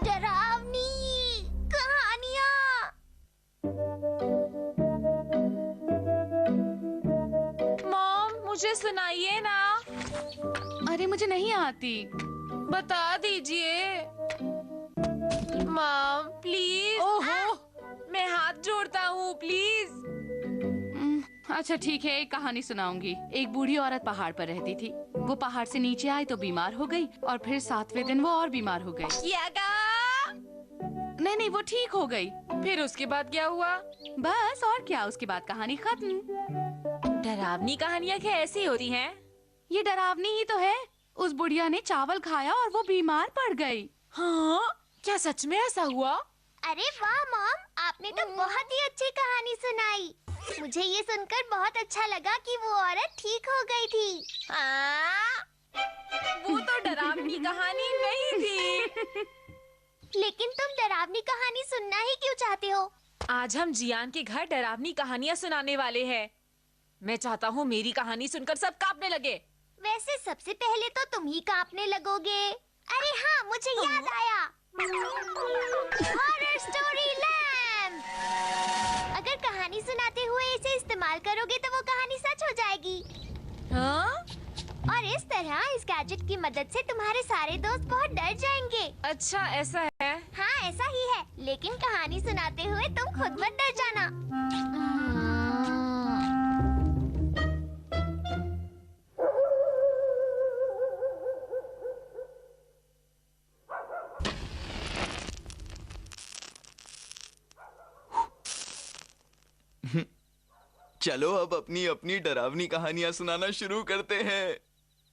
डरावनी कहानियाँ। मॉम, मुझे सुनाइए ना। अरे मुझे नहीं आती। बता दीजिए मॉम, प्लीज। ओहो। मैं हाथ जोड़ता हूँ, प्लीज। अच्छा ठीक है, एक कहानी सुनाऊंगी। एक बूढ़ी औरत पहाड़ पर रहती थी। वो पहाड़ से नीचे आई तो बीमार हो गई और फिर 7वें दिन वो और बीमार हो गई। क्या कहा? नहीं, वो ठीक हो गई। फिर उसके बाद क्या हुआ? बस और क्या, उसके बाद कहानी खत्म। डरावनी कहानियाँ क्या ऐसी होती हैं? ये डरावनी ही तो है। उस बुढ़िया ने चावल खाया और वो बीमार पड़ गई। हाँ, क्या सच में ऐसा हुआ? अरे वाह मॉम, आपने तो बहुत ही अच्छी कहानी सुनाई। मुझे ये सुनकर बहुत अच्छा लगा कि वो औरत ठीक हो गई थी। वो तो डरावनी कहानी नहीं थी। लेकिन तुम डरावनी कहानी सुनना ही क्यों चाहते हो? आज हम जियान के घर डरावनी कहानियाँ सुनाने वाले हैं। मैं चाहता हूँ मेरी कहानी सुनकर सब कांपने लगे। वैसे सबसे पहले तो तुम ही कांपने लगोगे। अरे हाँ, मुझे याद आया। Horror story lamp. अगर कहानी सुनाते हुए इसे इस्तेमाल करोगे तो वो कहानी सच हो जाएगी। हाँ? और इस तरह इस गैजेट की मदद से तुम्हारे सारे दोस्त बहुत डर जाएंगे। अच्छा, ऐसा है? हाँ, ऐसा ही है। लेकिन कहानी सुनाते हुए तुम खुद मत डर जाना। चलो अब अपनी अपनी डरावनी कहानियाँ सुनाना शुरू करते हैं।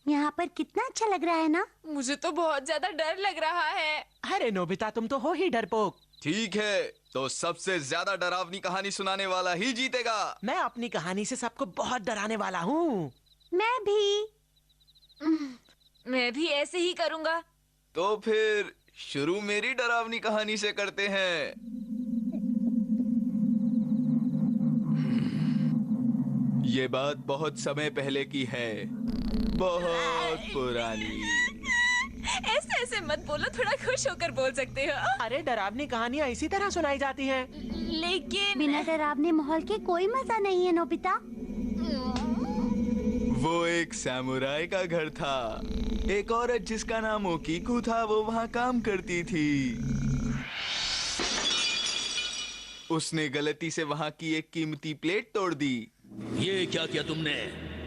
यहाँ पर कितना अच्छा लग रहा है ना? मुझे तो बहुत ज्यादा डर लग रहा है। अरे नोबिता, तुम तो हो ही डरपोक। ठीक है, तो सबसे ज्यादा डरावनी कहानी सुनाने वाला ही जीतेगा। मैं अपनी कहानी से सबको बहुत डराने वाला हूँ। मैं भी। मैं भी ऐसे ही करूँगा। तो फिर शुरू मेरी डरावनी कहानी से करते हैं। ये बात बहुत समय पहले की है, बहुत पुरानी। ऐसे ऐसे मत बोलो, थोड़ा खुश होकर बोल सकते हो। अरे डरावनी कहानियाँ इसी तरह सुनाई जाती हैं। लेकिन बिना डरावने माहौल के कोई मजा नहीं है नोबिता। वो एक सैमुराई का घर था। एक औरत जिसका नाम ओकीकू था, वो वहाँ काम करती थी। उसने गलती से वहाँ की एक कीमती प्लेट तोड़ दी। ये क्या किया तुमने?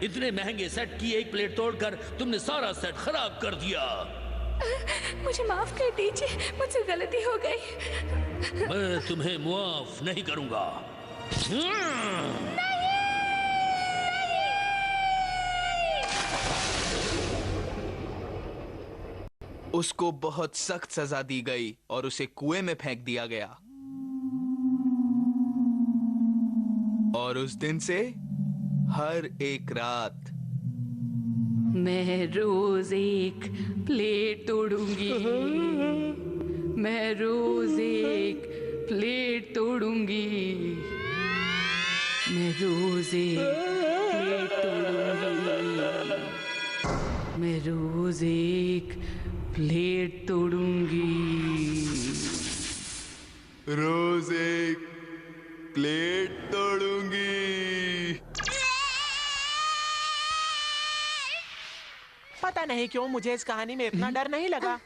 इतने महंगे सेट की एक प्लेट तोड़कर तुमने सारा सेट खराब कर दिया। मुझे माफ कर दीजिए, मुझसे गलती हो गई। मैं तुम्हें मुआफ नहीं करूंगा। उसको बहुत सख्त सजा दी गई और उसे कुएं में फेंक दिया गया। और उस दिन से हर एक रात मैं रोज एक प्लेट तोड़ूंगी। मैं रोज एक प्लेट तोड़ूंगी। मैं रोज एक प्लेट तोड़ूंगी। मैं रोज एक प्लेट तोड़ूंगी। रोज एक प्लेट तोड़ूंगी। पता नहीं क्यों मुझे इस कहानी में इतना डर नहीं लगा।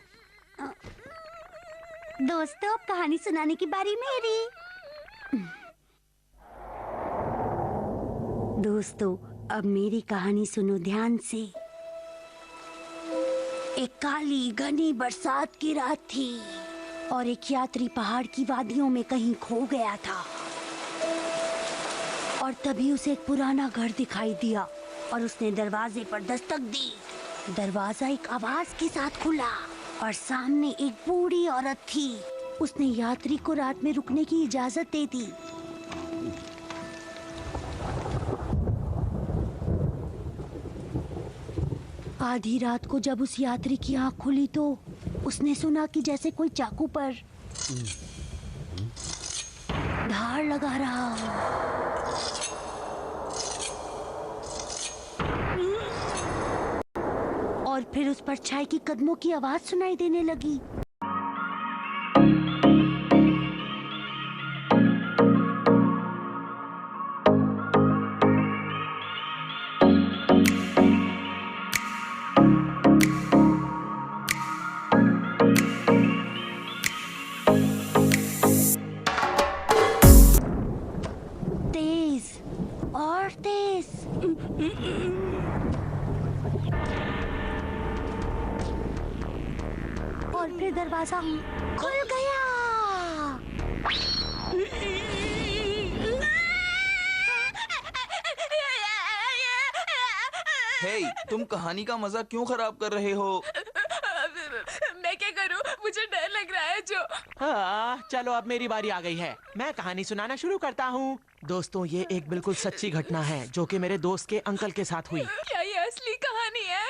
दोस्तों, अब कहानी सुनाने की बारी मेरी। दोस्तों, अब मेरी कहानी सुनो ध्यान से। एक काली घनी बरसात की रात थी और एक यात्री पहाड़ की वादियों में कहीं खो गया था। और तभी उसे एक पुराना घर दिखाई दिया और उसने दरवाजे पर दस्तक दी। दरवाजा एक आवाज के साथ खुला और सामने एक बूढ़ी औरत थी। उसने यात्री को रात में रुकने की इजाजत दे दी। आधी रात को जब उस यात्री की आंख खुली तो उसने सुना कि जैसे कोई चाकू पर धार लगा रहा हो। और फिर उस परछाई की कदमों की आवाज सुनाई देने लगी। तेज और तेज। और फिर दरवाजा खुल गया। हे, तुम कहानी का मजा क्यों खराब कर रहे हो? मैं क्या करूं? मुझे डर लग रहा है जो। हाँ, चलो अब मेरी बारी आ गई है। मैं कहानी सुनाना शुरू करता हूँ। दोस्तों, ये एक बिल्कुल सच्ची घटना है जो कि मेरे दोस्त के अंकल के साथ हुई। क्या ये असली कहानी है?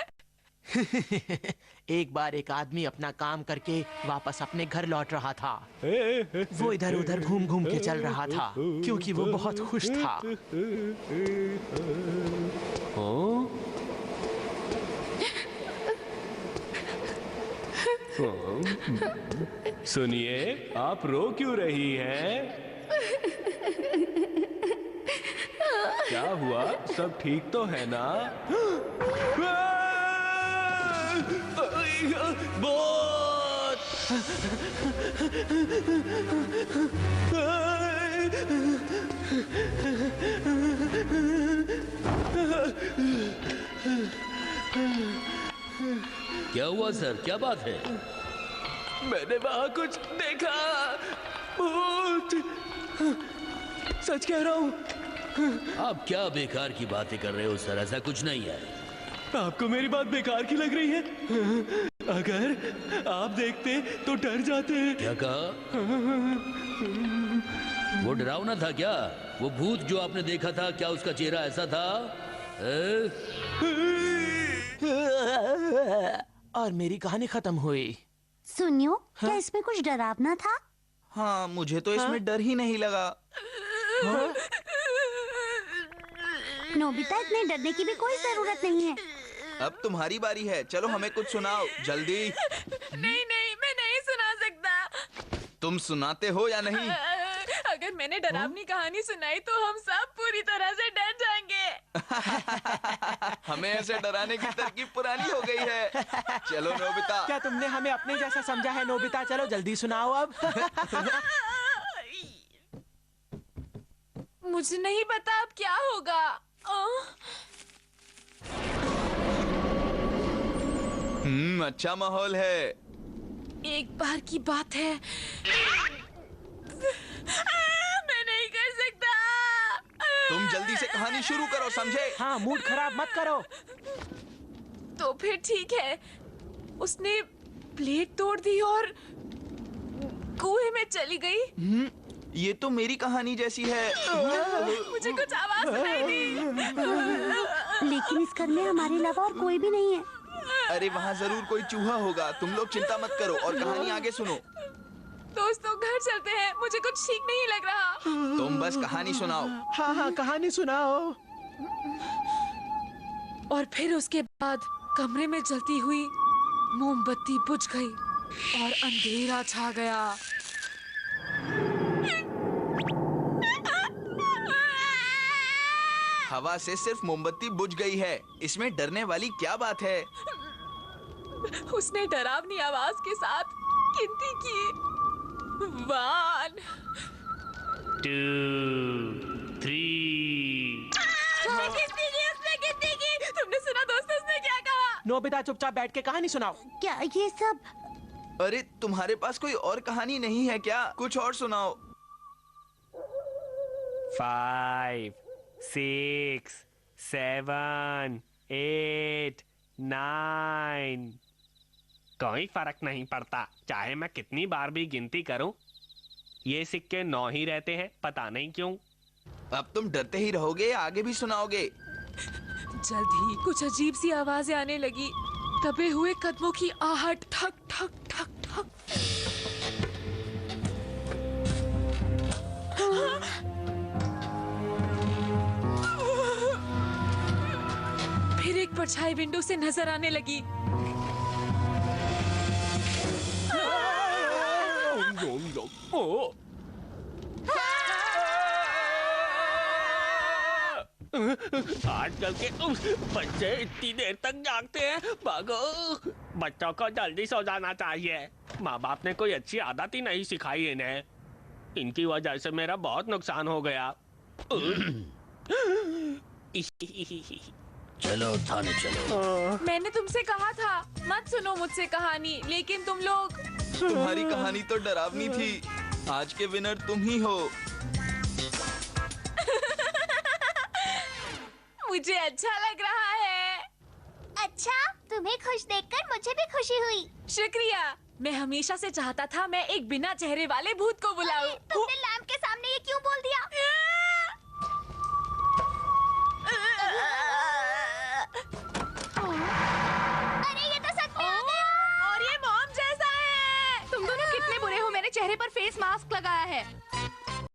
एक बार एक आदमी अपना काम करके वापस अपने घर लौट रहा था। वो इधर उधर घूम घूम के चल रहा था क्योंकि वो बहुत खुश था। सुनिए, आप रो क्यों रही हैं? क्या हुआ? सब ठीक तो है ना? क्या हुआ सर, क्या बात है? मैंने वहां कुछ देखा। भूत। सच कह रहा हूँ। आप क्या बेकार की बातें कर रहे हो सर? ऐसा कुछ नहीं है। आपको मेरी बात बेकार की लग रही है? अगर आप देखते तो डर जाते। क्या कहा? वो डरावना था क्या? वो भूत जो आपने देखा था, क्या उसका चेहरा ऐसा था? और मेरी कहानी खत्म हुई। सुनियो, क्या इसमें कुछ डरावना था? हाँ, मुझे तो इसमें डर ही नहीं लगा। नोबिता, इतने डरने की भी कोई जरूरत नहीं है। अब तुम्हारी बारी है, चलो हमें कुछ सुनाओ जल्दी। नहीं नहीं, मैं नहीं सुना सकता। तुम सुनाते हो या नहीं? अगर मैंने डरावनी कहानी सुनाई तो हम सब पूरी तरह से डर जाएंगे। हमें ऐसे डराने की तरकीब पुरानी हो गई है। चलो नोबिता। क्या तुमने हमें अपने जैसा समझा है नोबिता? चलो जल्दी सुनाओ अब। मुझे नहीं पता अब क्या होगा। अच्छा माहौल है। एक बार की बात है। मैं नहीं कर सकता। तुम जल्दी से कहानी शुरू करो, समझे? हाँ, मूड खराब मत करो। तो फिर ठीक है। उसने प्लेट तोड़ दी और कुएं में चली गई। ये तो मेरी कहानी जैसी है। मुझे कुछ आवाज सुनाई दी। लेकिन इस घर में हमारे अलावा और कोई भी नहीं है। अरे वहाँ जरूर कोई चूहा होगा। तुम लोग चिंता मत करो और कहानी आगे सुनो। दोस्तों, घर चलते हैं। मुझे कुछ ठीक नहीं लग रहा। तुम बस कहानी सुनाओ। हाँ हाँ, कहानी सुनाओ। और फिर उसके बाद कमरे में जलती हुई मोमबत्ती बुझ गई और अंधेरा छा गया। हवा से सिर्फ मोमबत्ती बुझ गई है, इसमें डरने वाली क्या बात है? उसने डरावनी आवाज के साथ गिनती की। 1 2 3 उसने गिनती की। तुमने सुना दोस्तों, उसने क्या कहा? नोबिता, चुपचाप बैठ के कहानी सुनाओ। क्या ये सब? अरे तुम्हारे पास कोई और कहानी नहीं है क्या? कुछ और सुनाओ। 5 6 7 8 9। कोई फर्क नहीं पड़ता, चाहे मैं कितनी बार भी गिनती करूं, ये सिक्के 9 ही रहते हैं, पता नहीं क्यों। अब तुम डरते ही रहोगे या आगे भी सुनाओगे? जल्द ही कुछ अजीब सी आवाजें आने लगी। दबे हुए कदमों की आहट, ठक ठक ठक ठक। फिर एक परछाई विंडो से नजर आने लगी। आजकल के बच्चे इतनी देर तक जागते हैं। भागो, बच्चों को जल्दी सो जाना चाहिए। माँ बाप ने कोई अच्छी आदत ही नहीं सिखाई इन्हें। इनकी वजह से मेरा बहुत नुकसान हो गया। चलो थाने चलो। मैंने तुमसे कहा था मत सुनो मुझसे कहानी, लेकिन तुम लोग। तुम्हारी कहानी तो डरावनी थी। आज के विनर तुम ही हो। मुझे अच्छा लग रहा है। अच्छा, तुम्हें खुश देखकर मुझे भी खुशी हुई। शुक्रिया। मैं हमेशा से चाहता था मैं एक बिना चेहरे वाले भूत को बुलाऊं। तुमने लैम्प के सामने ये क्यों बोल दिया? अरे ये तो सच में आ गया। और ये मॉम जैसा है। तुम दोनों कितने बुरे हो, मेरे चेहरे पर फेस मास्क लगाया है।